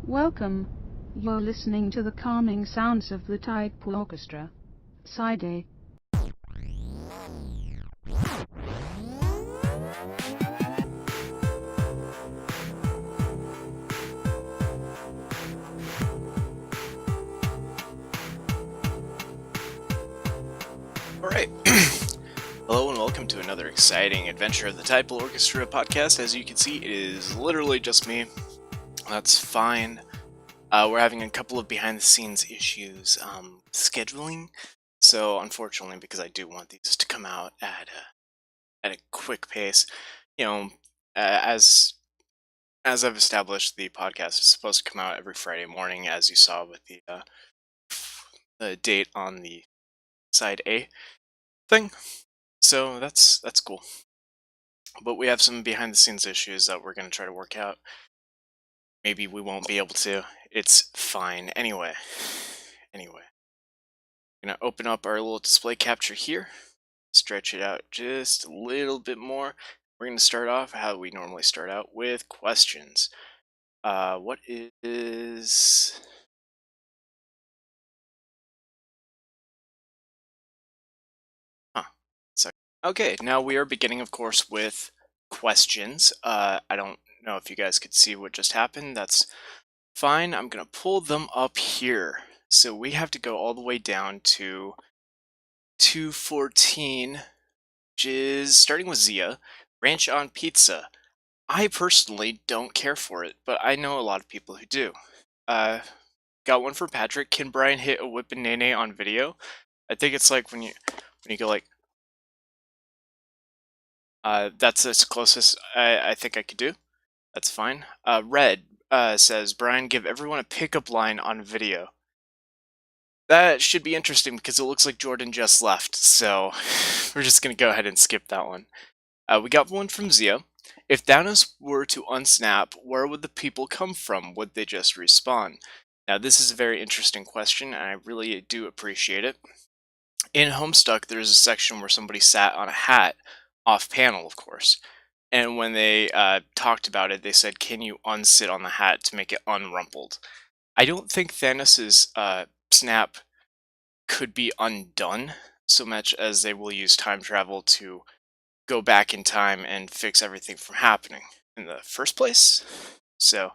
Welcome. You're listening to the calming sounds of the Tidepool Orchestra. Side A. Alright, hello and welcome to another exciting adventure of the Tidepool Orchestra podcast. As you can see, it is literally just me. That's fine. We're having a couple of behind-the-scenes issues scheduling, so unfortunately, because I do want these to come out at a quick pace, as I've established, the podcast is supposed to come out every Friday morning, as you saw with the date on the side A thing. So that's cool. But we have some behind the scenes issues that we're going to try to work out. Maybe we won't be able to. It's fine. Anyway. I'm going to open up our little display capture here. Stretch it out just a little bit more. We're going to start off how we normally start out with questions. What is... Okay, now we are beginning, of course, with questions. I don't know if you guys could see what just happened. That's fine. I'm going to pull them up here. So we have to go all the way down to 214, which is starting with Zia. Ranch on pizza. I personally don't care for it, but I know a lot of people who do. Got one for Patrick. Can Brian hit a whip and nay on video? I think it's like when you go like, that's as close as I think I could do. That's fine. Red says, Brian, give everyone a pickup line on video. That should be interesting because it looks like Jordan just left, so we're just going to go ahead and skip that one. We got one from Zia. If Thanos were to unsnap, where would the people come from? Would they just respawn? Now, this is a very interesting question, and I really do appreciate it. In Homestuck, there's a section where somebody sat on a hat, off panel, of course. And when they talked about it, they said, can you unsit on the hat to make it unrumpled? I don't think Thanos' snap could be undone so much as they will use time travel to go back in time and fix everything from happening in the first place. So,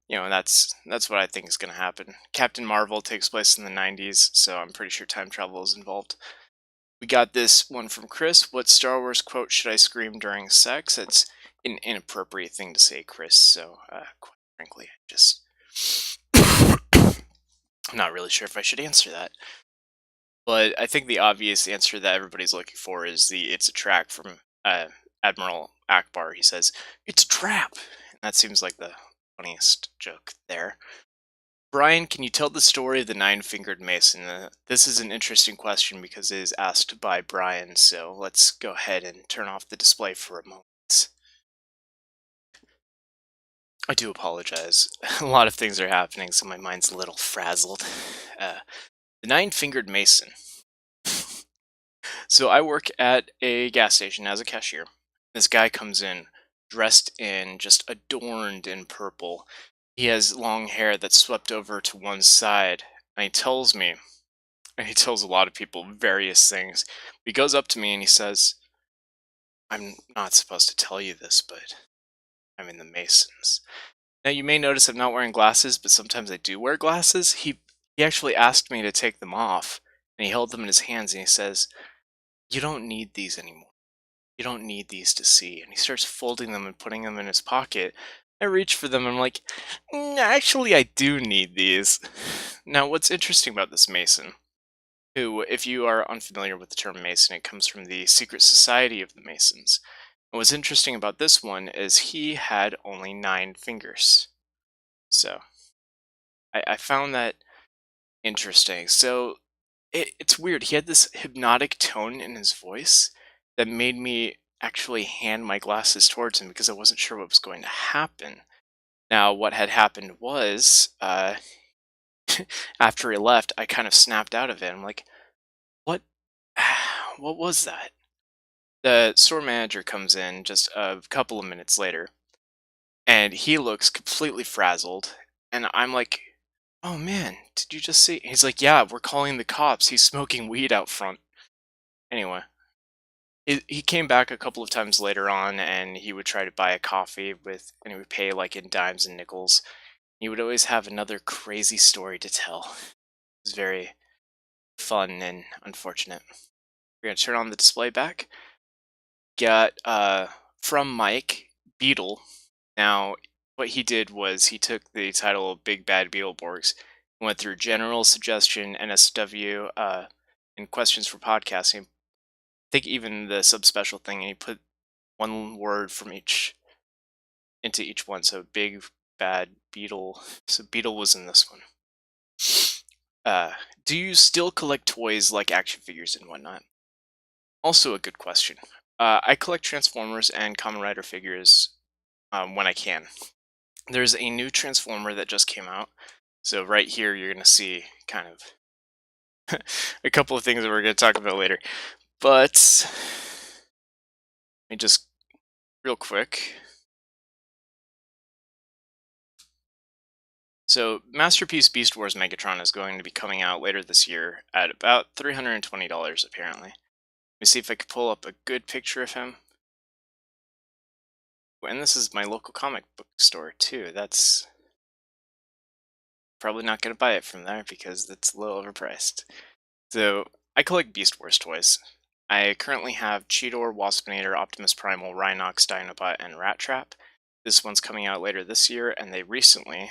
that's what I think is going to happen. Captain Marvel takes place in the 90s, so I'm pretty sure time travel is involved. We got this one from Chris. What Star Wars quote should I scream during sex? It's an inappropriate thing to say, Chris, so quite frankly, I'm not really sure if I should answer that. But I think the obvious answer that everybody's looking for is it's a track from Admiral Akbar. He says, it's a trap! And that seems like the funniest joke there. Brian, can you tell the story of the nine-fingered mason? This is an interesting question because it is asked by Brian, so let's go ahead and turn off the display for a moment. I do apologize. A lot of things are happening, so my mind's a little frazzled. The nine-fingered mason. So I work at a gas station as a cashier. This guy comes in dressed in, just adorned in purple. He has long hair that's swept over to one side, and he tells me, and he tells a lot of people various things. He goes up to me and he says, I'm not supposed to tell you this, but I'm in the Masons. Now you may notice I'm not wearing glasses, but sometimes I do wear glasses. He actually asked me to take them off, and he held them in his hands and he says, you don't need these anymore. You don't need these to see. And he starts folding them and putting them in his pocket. I reach for them and I'm like, actually I do need these. Now what's interesting about this Mason, who, if you are unfamiliar with the term Mason, it comes from the secret society of the Masons. And what's interesting about this one is he had only 9 fingers. So, I found that interesting. So, it's weird. He had this hypnotic tone in his voice that made me actually hand my glasses towards him because I wasn't sure what was going to happen. Now, what had happened was, after he left, I kind of snapped out of it. I'm like, what? What was that? The store manager comes in just a couple of minutes later, and he looks completely frazzled. And I'm like, oh man, did you just see? He's like, yeah, we're calling the cops. He's smoking weed out front. Anyway, he came back a couple of times later on, and he would try to buy a coffee and he would pay like in dimes and nickels. He would always have another crazy story to tell. It was very fun and unfortunate. We're gonna turn on the display back. Got from Mike Beetle. Now, what he did was he took the title of Big Bad Beetleborgs, went through general suggestion, NSW, and questions for podcasting. I think even the subspecial thing, and he put one word from each into each one. So Big Bad Beetle. So Beetle was in this one. Do you still collect toys like action figures and whatnot? Also a good question. I collect Transformers and Kamen Rider figures when I can. There's a new Transformer that just came out. So right here you're going to see kind of a couple of things that we're going to talk about later. But let me just real quick. So Masterpiece Beast Wars Megatron is going to be coming out later this year at about $320 apparently. Let me see if I can pull up a good picture of him. And this is my local comic book store too. That's probably not going to buy it from there because it's a little overpriced. So I collect Beast Wars toys. I currently have Cheetor, Waspinator, Optimus Primal, Rhinox, Dinobot, and Rat Trap. This one's coming out later this year, and they recently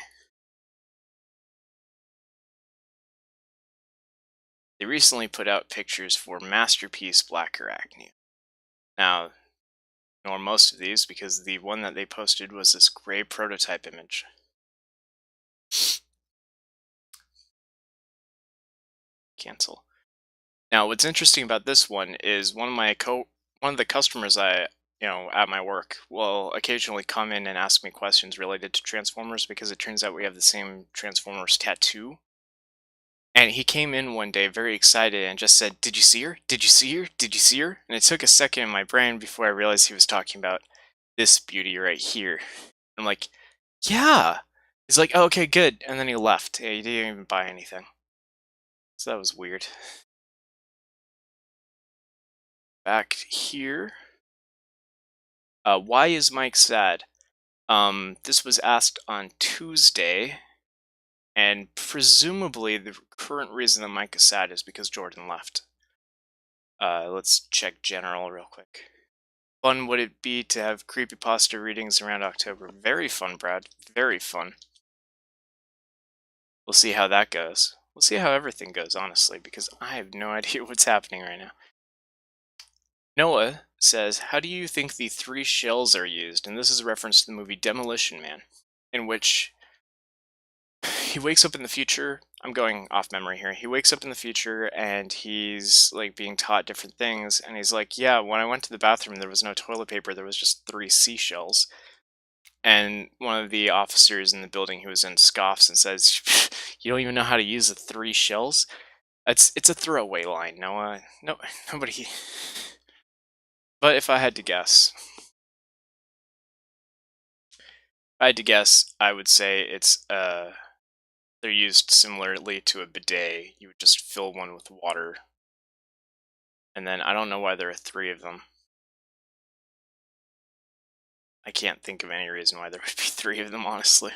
put out pictures for Masterpiece Black Arachne. Now, ignore most of these because the one that they posted was this gray prototype image. Cancel. Now, what's interesting about this one is one of the customers at my work will occasionally come in and ask me questions related to Transformers because it turns out we have the same Transformers tattoo. And he came in one day very excited and just said, "Did you see her? Did you see her? Did you see her?" And it took a second in my brain before I realized he was talking about this beauty right here. I'm like, yeah. He's like, oh, okay, good. And then he left. He didn't even buy anything. So that was weird. Back here. Why is Mike sad? This was asked on Tuesday, and presumably the current reason that Mike is sad is because Jordan left. Let's check general real quick. Fun would it be to have creepypasta readings around October? Very fun, Brad. Very fun. We'll see how that goes. We'll see how everything goes, honestly, because I have no idea what's happening right now. Noah says, how do you think the 3 shells are used? And this is a reference to the movie Demolition Man, in which he wakes up in the future. I'm going off memory here. He wakes up in the future and he's like being taught different things. And he's like, yeah, when I went to the bathroom, there was no toilet paper. There was just 3 seashells. And one of the officers in the building he was in scoffs and says, you don't even know how to use the 3 shells? It's a throwaway line, Noah. No, nobody... But if I had to guess, I would say it's they're used similarly to a bidet. You would just fill one with water, and then I don't know why there are 3 of them. I can't think of any reason why there would be 3 of them, honestly.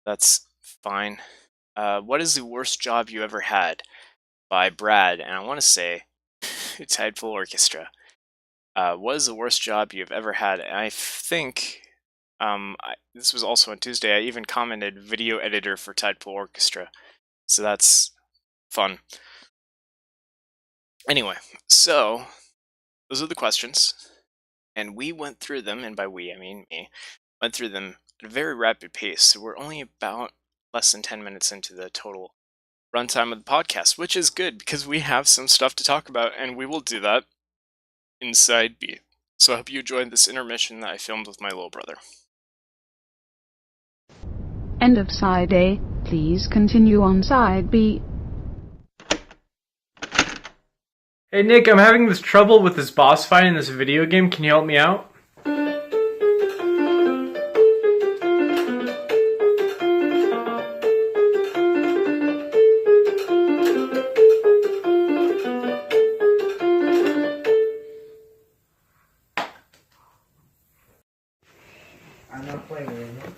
That's fine. What is the worst job you ever had? By Brad, and I want to say Tidepool Orchestra. What is the worst job you've ever had? And I think, this was also on Tuesday, I even commented video editor for Tidepool Orchestra. So that's fun. Anyway, so those are the questions. And we went through them, and by we, I mean me, went through them at a very rapid pace. So we're only about less than 10 minutes into the total runtime of the podcast, which is good because we have some stuff to talk about, and we will do that inside B. So I hope you enjoyed this intermission that I filmed with my little brother. End of side A. Please continue on side B. Hey Nick, I'm having this trouble with this boss fight in this video game. Can you help me out? I'm not playing it anymore.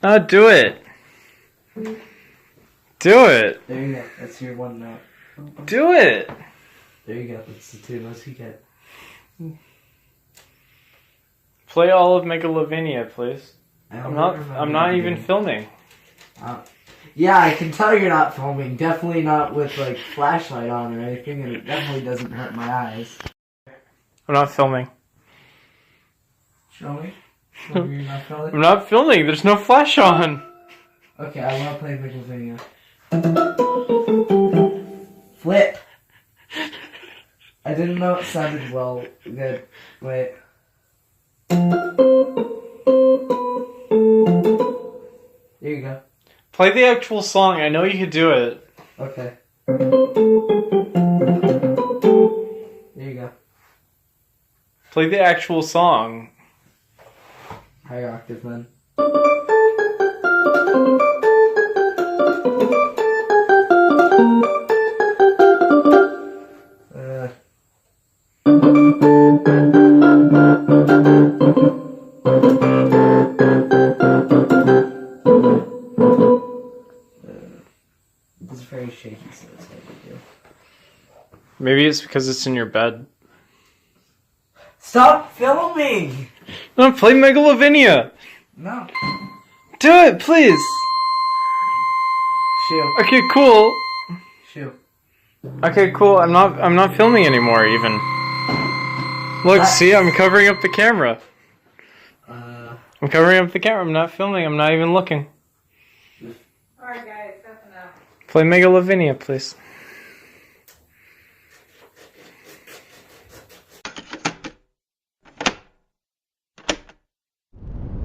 No, do it. Do it. There you go. That's your one note. Do it. There you go. That's the 2 notes you get. Play all of Megalovania, please. I'm not even filming. Yeah, I can tell you're not filming. Definitely not with like flashlight on or anything, and it definitely doesn't hurt my eyes. I'm not filming. Show me. Show me you're not filming. I'm not filming. There's no flash on. Okay, I want to play Megalovania. Flip. I didn't know it sounded well. Good. Wait. There you go. Play the actual song. I know you could do it. Okay. There you go. Play the actual song. Higher octave then. It's very shaky, so it's hard to do. Maybe it's because it's in your bed. Stop filming! No, play Megalovania. No. Do it, please. Shoo. Okay, cool. Shoo. Okay, cool. I'm not filming anymore. Even. Look, see, I'm covering up the camera. I'm covering up the camera. I'm not filming. I'm not even looking. Alright guys, that's enough. Play Megalovania, please.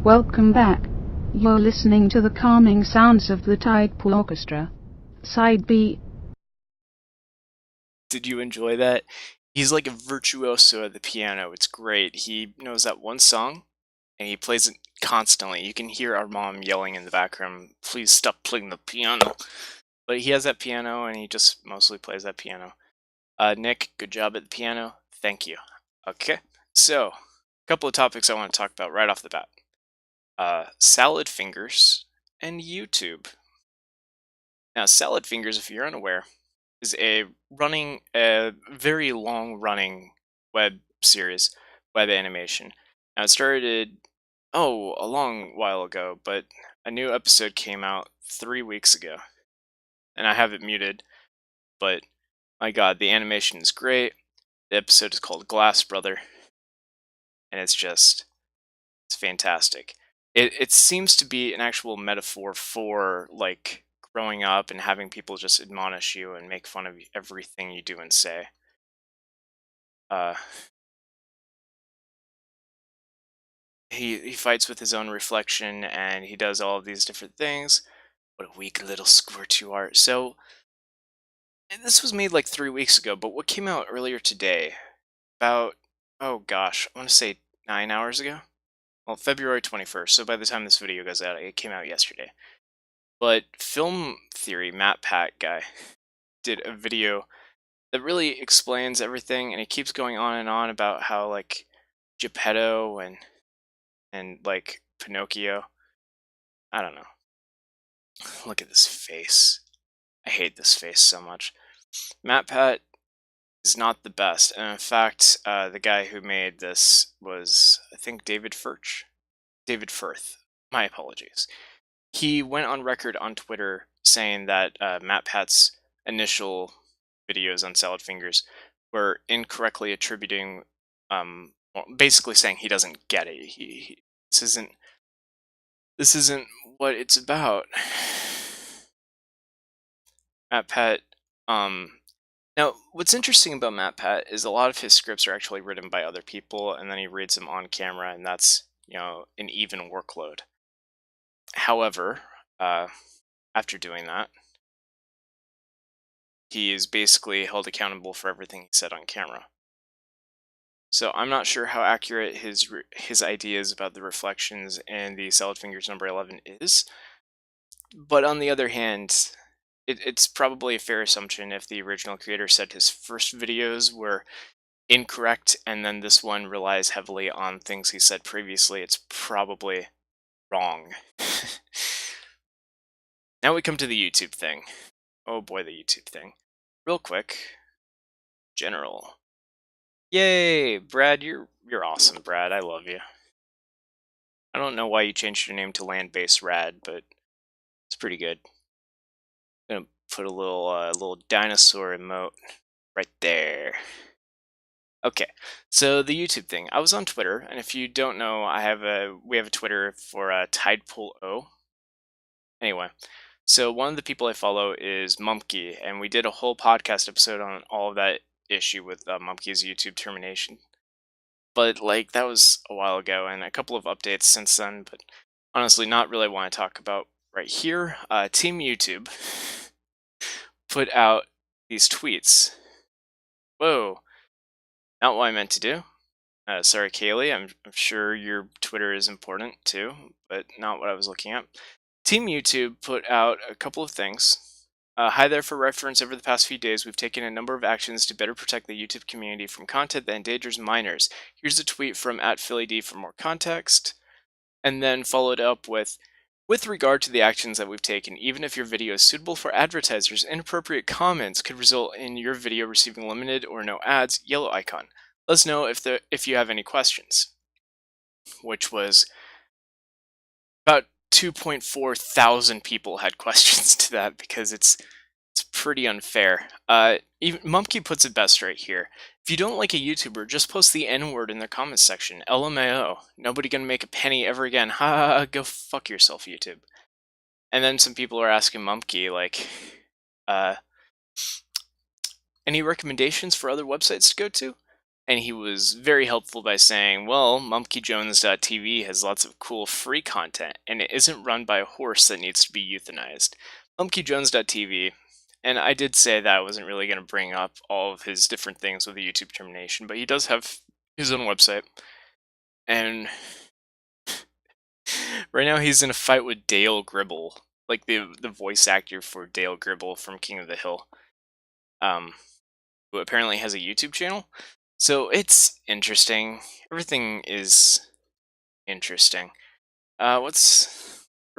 Welcome back. You're listening to the calming sounds of the Tidepool Orchestra. Side B. Did you enjoy that? He's like a virtuoso at the piano. It's great. He knows that one song, and he plays it constantly. You can hear our mom yelling in the background, please stop playing the piano. But he has that piano, and he just mostly plays that piano. Nick, good job at the piano. Thank you. Okay, so a couple of topics I want to talk about right off the bat. Salad fingers and YouTube. Now, Salad Fingers, if you're unaware, is a very long-running web series, web animation. Now, it started, a long while ago, but a new episode came out 3 weeks ago. And I have it muted, but my god, the animation is great. The episode is called Glass Brother, and it's fantastic. It seems to be an actual metaphor for, like, growing up and having people just admonish you and make fun of everything you do and say. He fights with his own reflection, and he does all of these different things. What a weak little squirt you are. So, this was made like 3 weeks ago, but what came out earlier today, about, oh gosh, I want to say 9 hours ago? Well, February 21st, so by the time this video goes out, it came out yesterday. But Film Theory, Matt Pat guy, did a video that really explains everything, and it keeps going on and on about how, like, Geppetto and like, Pinocchio. I don't know. Look at this face. I hate this face so much. Matt Pat is not the best, and in fact, the guy who made this was, I think, David Firth. My apologies. He went on record on Twitter saying that Matt Pat's initial videos on Salad Fingers were incorrectly attributing, basically saying he doesn't get it. This isn't what it's about. Matt Pat, now, what's interesting about Matt Pat is a lot of his scripts are actually written by other people, and then he reads them on camera, and that's, an even workload. However, after doing that, he is basically held accountable for everything he said on camera. So I'm not sure how accurate his ideas about the reflections in the Salad Fingers number 11 is, but on the other hand, it's probably a fair assumption if the original creator said his first videos were incorrect, and then this one relies heavily on things he said previously. It's probably wrong. Now we come to the YouTube thing. Oh boy, the YouTube thing. Real quick. General. Yay, Brad, you're awesome, Brad. I love you. I don't know why you changed your name to Land-Based Rad, but it's pretty good. I'm gonna put a little dinosaur emote right there. Okay, so the YouTube thing. I was on Twitter, and if you don't know, we have a Twitter for Tidepool O. Anyway, so one of the people I follow is Mumkey, and we did a whole podcast episode on all of that issue with Mumkey's YouTube termination. But like that was a while ago, and a couple of updates since then. But honestly, not really want to talk about right here. Team YouTube put out these tweets. Whoa, not what I meant to do. Sorry, Kaylee. I'm sure your Twitter is important too, but not what I was looking at. Team YouTube put out a couple of things. Hi there, for reference, over the past few days, we've taken a number of actions to better protect the YouTube community from content that endangers minors. Here's a tweet from @PhillyD for more context. And then followed up with regard to the actions that we've taken, even if your video is suitable for advertisers, inappropriate comments could result in your video receiving limited or no ads, yellow icon. Let us know if you have any questions. Which was about 2.4 thousand people had questions to that, because it's pretty unfair. Even Mumkey puts it best right here. If you don't like a YouTuber, just post the N-word in their comments section. LMAO. Nobody gonna make a penny ever again. Ha ha ha, go fuck yourself, YouTube. And then some people are asking Mumkey, like, any recommendations for other websites to go to? And he was very helpful by saying, well, MumpkeyJones.tv has lots of cool free content, and it isn't run by a horse that needs to be euthanized. MumpkeyJones.tv, and I did say that I wasn't really going to bring up all of his different things with the YouTube termination, but he does have his own website. And right now he's in a fight with Dale Gribble, like the voice actor for Dale Gribble from King of the Hill, who apparently has a YouTube channel. So it's interesting. Everything is interesting. Where are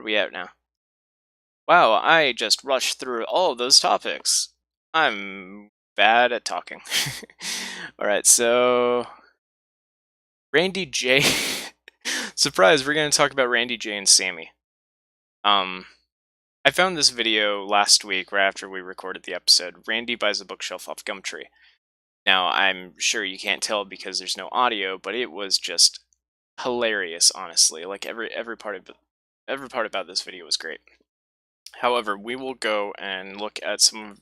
we at now? Wow, I just rushed through all of those topics. I'm bad at talking. Alright, so Randy J. Surprise, we're going to talk about Randy J and Sammy. I found this video last week right after we recorded the episode. Randy buys a bookshelf off Gumtree. Now, I'm sure you can't tell because there's no audio, but it was just hilarious, honestly. Like every part about this video was great. However, we will go and look at some of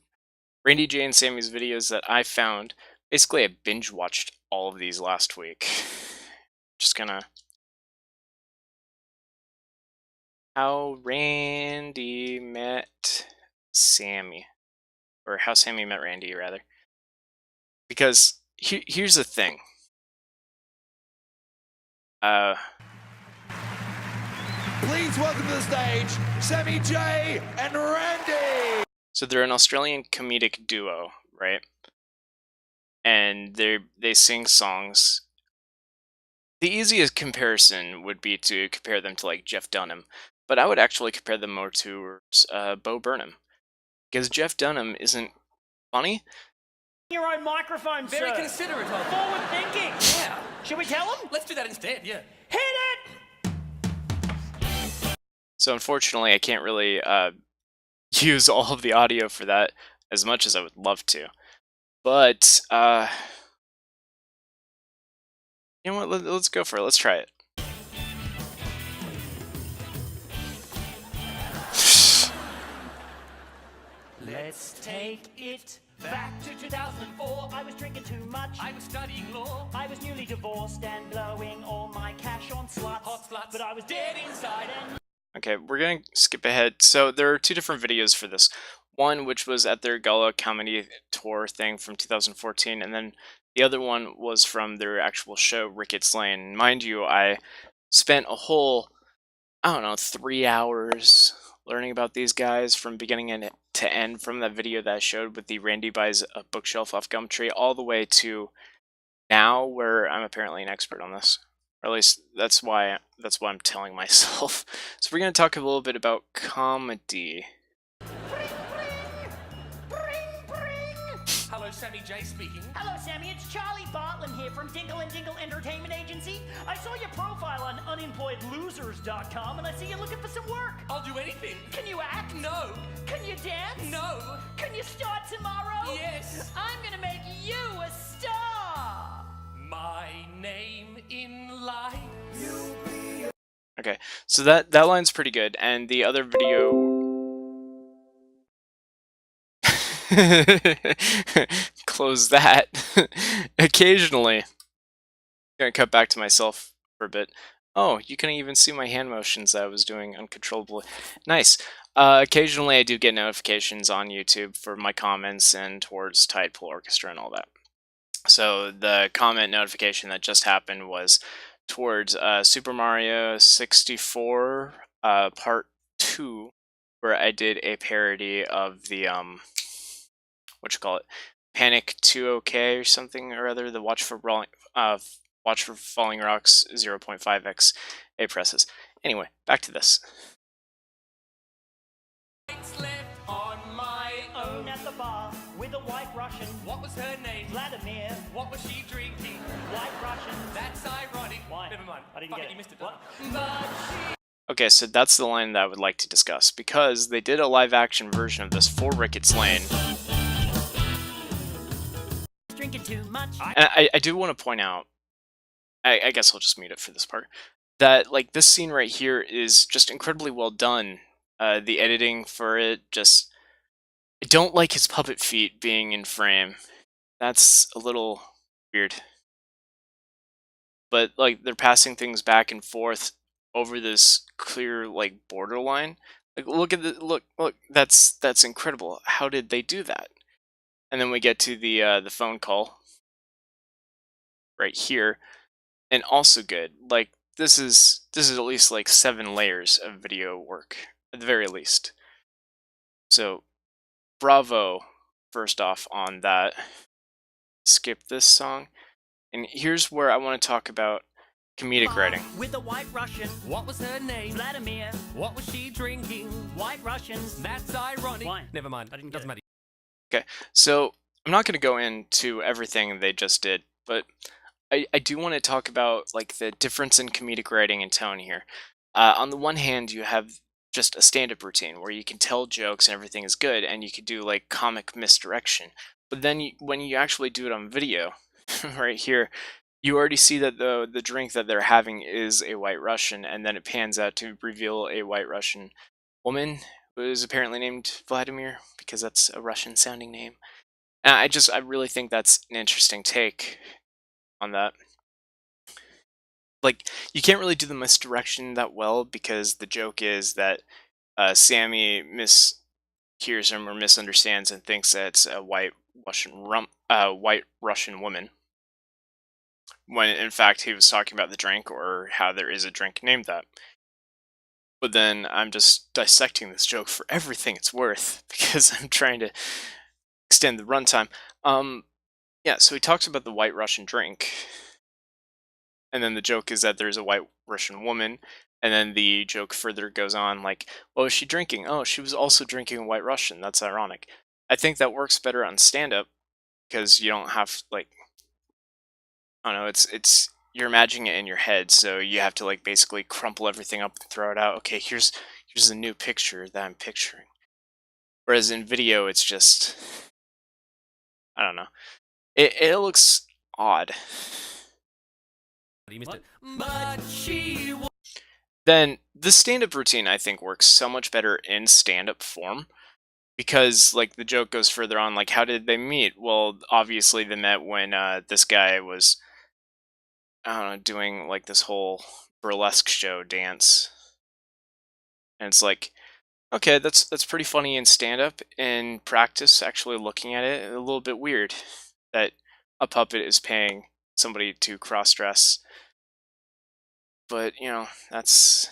Randy J and Sammy's videos that I found. Basically, I binge watched all of these last week. Just gonna how Randy met Sammy, or how Sammy met Randy, rather. Because here's the thing. Please welcome to the stage, Sammy J and Randy! So they're an Australian comedic duo, right? And they sing songs. The easiest comparison would be to compare them to like Jeff Dunham, but I would actually compare them more to Bo Burnham. Because Jeff Dunham isn't funny. Your own microphone, Very sir. considerate of Forward thinking. Yeah. Should we tell him? Let's do that instead, yeah. Hit it! So unfortunately, I can't really use all of the audio for that as much as I would love to. But, you know what, let's go for it. Let's try it. Let's take it back to 2004. I was drinking too much. I was studying law. I was newly divorced and blowing all my cash on sluts. Hot sluts. But I was dead inside and... Okay, we're going to skip ahead. So there are two different videos for this. One, which was at their Gala Comedy Tour thing from 2014, and then the other one was from their actual show, Ricketts Lane. Mind you, I spent a whole, 3 hours learning about these guys from beginning to end from that video that I showed with the Randy buys a bookshelf off Gumtree all the way to now, where I'm apparently an expert on this. Or at least that's what I'm telling myself. So we're going to talk a little bit about comedy. Hello, Sammy J speaking. Hello, Sammy. It's Charlie Bartlam here from Dinkle and Dinkle Entertainment Agency. I saw your profile on unemployedlosers.com, and I see you're looking for some work. I'll do anything. Can you act? No. Can you dance? No. Can you start tomorrow? Yes. I'm gonna make you a star. My name in life. Okay, so that line's pretty good, and the other video... Close that. Occasionally. I'm gonna cut back to myself for a bit. Oh, you can even see my hand motions that I was doing uncontrollably. Nice. Occasionally I do get notifications on YouTube for my comments and towards Tidepool Orchestra and all that. So the comment notification that just happened was towards Super Mario 64 Part 2, where I did a parody of the Panic 2OK or something or other, the Watch for Falling Rocks 0.5x A presses. Anyway, back to this. Slept on my own. At the bar with a white Russian. What was her name? Vladimir. What was she drinking? White Russian. That's ironic. Why? Never mind. I didn't Fuck get it, it. you missed it. What? But she... Okay, so that's the line that I would like to discuss, because they did a live-action version of this for Ricketts Lane. Drinking too much. And I do want to point out, I guess I'll just mute it for this part, that like this scene right here is just incredibly well done. The editing for it, just... I don't like his puppet feet being in frame. That's a little weird. But like they're passing things back and forth over this clear like borderline. Like look at look, that's incredible. How did they do that? And then we get to the phone call right here, and also good. Like this is at least like 7 layers of video work at the very least. So bravo first off on that. Skip this song. And here's where I want to talk about comedic writing. With a white Russian. What was her name? Vladimir. What was she drinking? White Russians. That's ironic. Why? Never mind. I didn't Doesn't get matter. Okay, so I'm not going to go into everything they just did, but I do want to talk about like the difference in comedic writing and tone here. On the one hand, you have just a stand-up routine where you can tell jokes and everything is good, and you could do like comic misdirection. But then when you actually do it on video, right here, you already see that the drink that they're having is a White Russian, and then it pans out to reveal a White Russian woman who is apparently named Vladimir, because that's a Russian sounding name. And I really think that's an interesting take on that. Like, you can't really do the misdirection that well, because the joke is that Sammy mishears him or misunderstands and thinks that it's a White Russian woman, when in fact he was talking about the drink, or how there is a drink named that. But then I'm just dissecting this joke for everything it's worth, because I'm trying to extend the runtime. Yeah, so he talks about the White Russian drink, and then the joke is that there's a White Russian woman, and then the joke further goes on like, well, is she drinking? Oh, she was also drinking a White Russian. That's ironic. I think that works better on stand-up, because you don't have, like, I don't know, it's you're imagining it in your head, so you have to like basically crumple everything up and throw it out. Okay, here's a new picture that I'm picturing. Whereas in video, it's just, I don't know, it looks odd. You missed it. But she... Then the stand-up routine, I think, works so much better in stand-up form, because like the joke goes further on, like, how did they meet? Well, obviously they met when this guy was, I don't know, doing like this whole burlesque show dance. And it's like, okay, that's pretty funny in stand-up. In practice, actually looking at it, a little bit weird that a puppet is paying somebody to cross-dress. But, you know, that's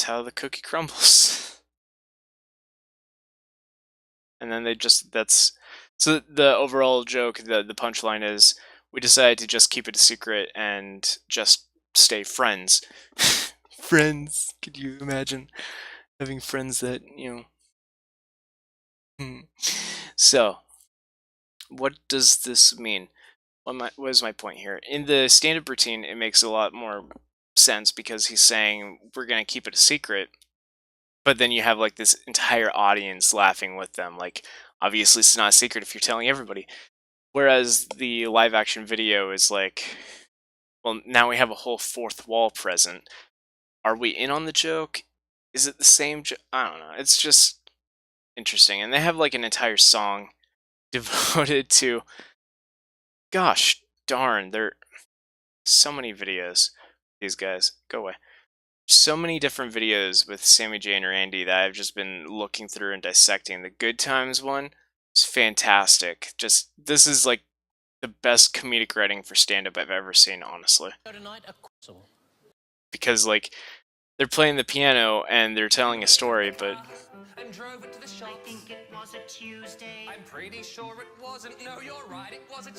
how the cookie crumbles. And then so the overall joke, the punchline is, we decided to just keep it a secret and just stay friends. Friends. Could you imagine having friends that, So, what does this mean? What is my point here? In the stand-up routine, it makes a lot more sense because he's saying we're going to keep it a secret, but then you have like this entire audience laughing with them. Like, obviously it's not a secret if you're telling everybody. Whereas the live action video is like, well, now we have a whole fourth wall present. Are we in on the joke? Is it the same I don't know. It's just interesting. And they have like an entire song devoted to, gosh darn, there are so many videos. These guys, go away. So many different videos with Sammy J and Randy that I've just been looking through and dissecting. The Good Times one is fantastic. Just, this is like the best comedic writing for stand-up I've ever seen, honestly. Because like, they're playing the piano and they're telling a story, but And drove it to the shop. I think it was a Tuesday. I'm pretty sure it wasn't. No, you're right. It was a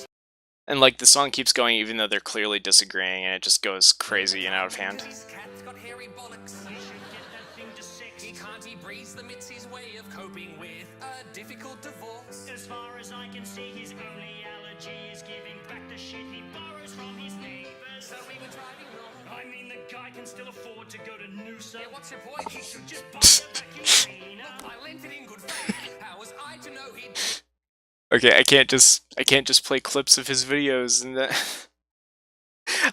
and like the song keeps going even though they're clearly disagreeing, and it just goes crazy and out of hand. His cat's got hairy bollocks. We should get that thing to sex. He can't, he breathes them. It's his way of coping with a difficult divorce. As far as I can see, his only allergy is giving back the shit he borrows from his neighbors. So we were driving wrong. I mean, the guy can still afford to go to Noosa. Yeah, what's your point? He should just buy a vacuum cleaner. I lent it in good faith. How was I to know he'd... Okay, I can't just play clips of his videos and that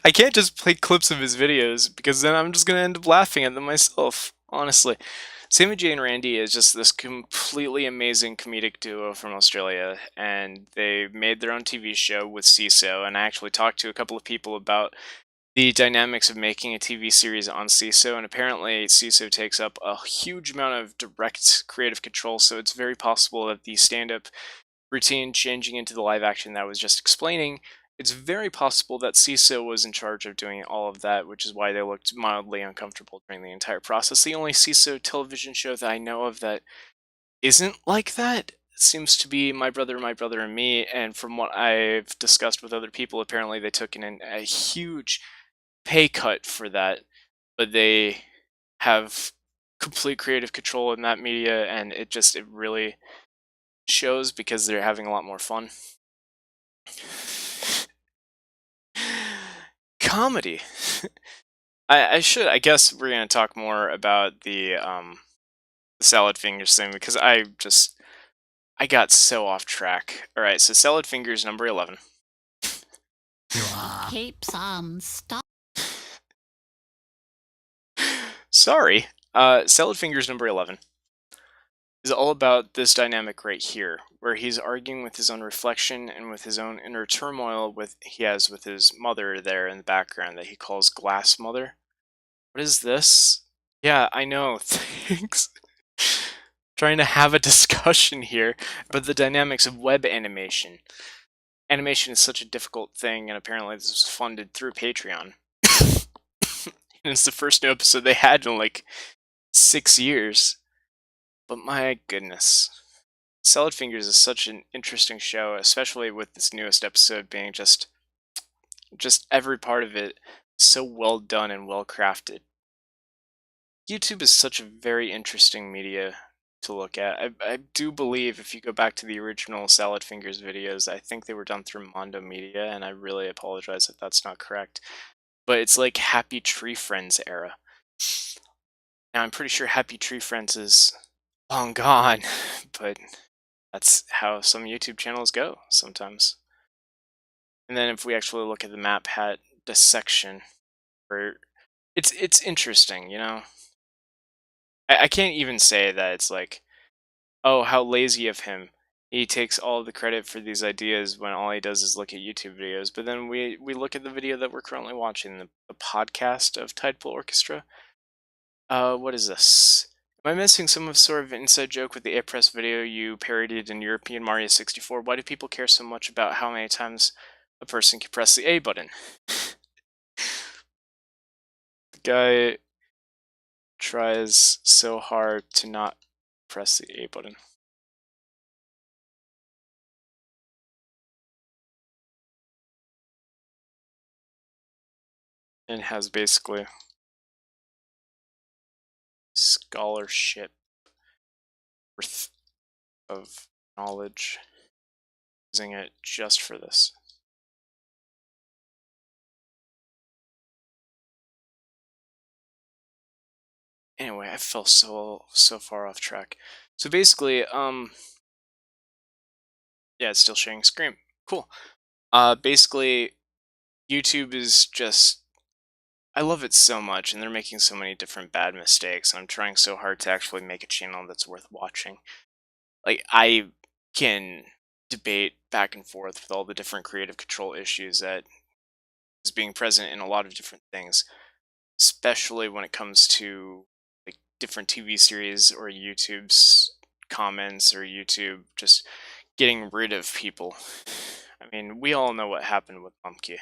I can't just play clips of his videos because then I'm just gonna end up laughing at them myself, honestly. Sammy J and Randy is just this completely amazing comedic duo from Australia, and they made their own TV show with CISO, and I actually talked to a couple of people about the dynamics of making a TV series on CISO, and apparently CISO takes up a huge amount of direct creative control, so it's very possible that the stand-up routine changing into the live action that I was just explaining, it's very possible that CISO was in charge of doing all of that, which is why they looked mildly uncomfortable during the entire process. The only CISO television show that I know of that isn't like that seems to be My Brother, and Me, and from what I've discussed with other people, apparently they took in a huge pay cut for that, but they have complete creative control in that media, and it really shows because they're having a lot more fun. Comedy. I guess we're gonna talk more about the salad fingers thing because I got so off track. All right, so salad fingers number 11. Keep some stuff. Sorry. Salad fingers number 11 is all about this dynamic right here, where he's arguing with his own reflection and with his own inner turmoil he has with his mother there in the background that he calls Glass Mother. What is this? Yeah, I know. Thanks. Trying to have a discussion here about the dynamics of web animation. Animation is such a difficult thing, and apparently this was funded through Patreon. And it's the first new episode they had in like 6 years. But my goodness. Salad Fingers is such an interesting show, especially with this newest episode being just every part of it so well done and well crafted. YouTube is such a very interesting media to look at. I do believe if you go back to the original Salad Fingers videos, I think they were done through Mondo Media, and I really apologize if that's not correct. But it's like Happy Tree Friends era. Now I'm pretty sure Happy Tree Friends is long gone, but that's how some YouTube channels go sometimes. And then if we actually look at the map hat dissection, where it's interesting, you know? I can't even say that it's like, oh, how lazy of him. He takes all the credit for these ideas when all he does is look at YouTube videos. But then we look at the video that we're currently watching, the podcast of Tidepool Orchestra. What is this? Am I missing some sort of inside joke with the A-Press video you parodied in European Mario 64? Why do people care so much about how many times a person can press the A button? The guy tries so hard to not press the A button. and has basically scholarship worth of knowledge using it just for this. Anyway, I fell so far off track. So basically, yeah, it's still sharing screen. Cool. Basically, YouTube is just, I love it so much, and they're making so many different bad mistakes, and I'm trying so hard to actually make a channel that's worth watching. Like, I can debate back and forth with all the different creative control issues that is being present in a lot of different things, especially when it comes to like different TV series or YouTube's comments or YouTube just getting rid of people. I mean, we all know what happened with Pumpkin.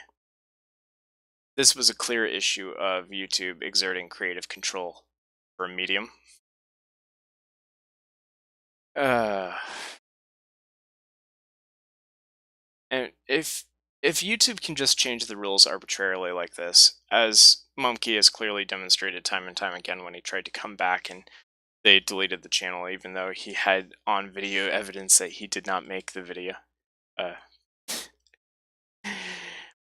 This was a clear issue of YouTube exerting creative control for a medium. And if YouTube can just change the rules arbitrarily like this, as Mumkey has clearly demonstrated time and time again when he tried to come back and they deleted the channel, even though he had on video evidence that he did not make the video.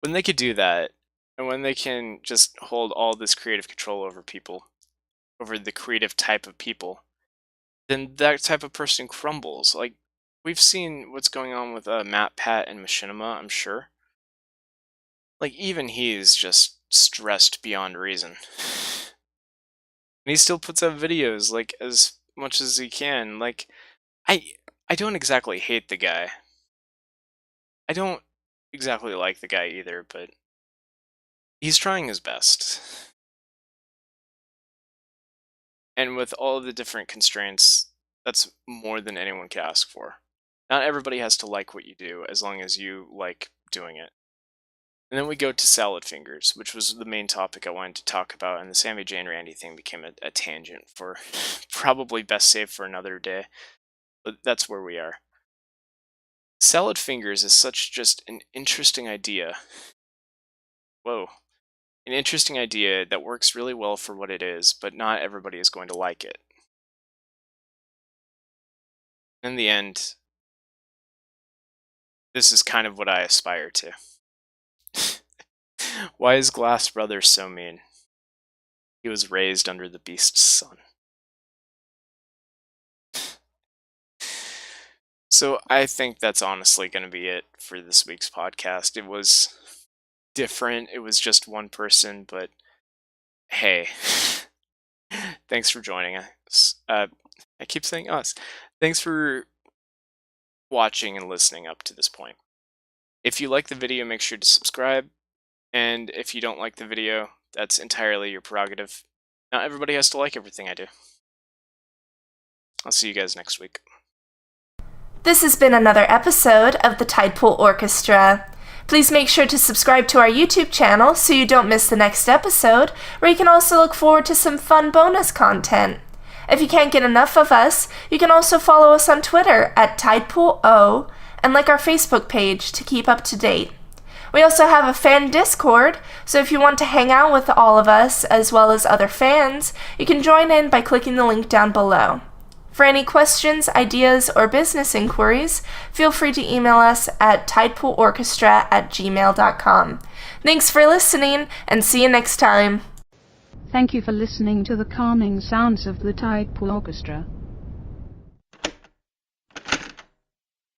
When they could do that, and when they can just hold all this creative control over people, over the creative type of people, then that type of person crumbles. Like, we've seen what's going on with Matt, Pat, and Machinima, I'm sure. Like, even he's just stressed beyond reason. And he still puts out videos, like, as much as he can. Like, I don't exactly hate the guy. I don't exactly like the guy either, but he's trying his best. And with all the different constraints, that's more than anyone can ask for. Not everybody has to like what you do, as long as you like doing it. And then we go to Salad Fingers, which was the main topic I wanted to talk about, and the Sammy J and Randy thing became a tangent for probably best saved for another day. But that's where we are. Salad Fingers is such just an interesting idea. Whoa. An interesting idea that works really well for what it is, but not everybody is going to like it. In the end, this is kind of what I aspire to. Why is Glass Brother so mean? He was raised under the beast's son. So I think that's honestly going to be it for this week's podcast. It was different. It was just one person, but hey, thanks for joining us. I keep saying us. Thanks for watching and listening up to this point. If you like the video, make sure to subscribe. And if you don't like the video, that's entirely your prerogative. Not everybody has to like everything I do. I'll see you guys next week. This has been another episode of the Tidepool Orchestra. Please make sure to subscribe to our YouTube channel so you don't miss the next episode, where you can also look forward to some fun bonus content. If you can't get enough of us, you can also follow us on Twitter at TidepoolO and like our Facebook page to keep up to date. We also have a fan Discord, so if you want to hang out with all of us as well as other fans, you can join in by clicking the link down below. For any questions, ideas, or business inquiries, feel free to email us at tidepoolorchestra@gmail.com. Thanks for listening, and see you next time. Thank you for listening to the calming sounds of the Tidepool Orchestra.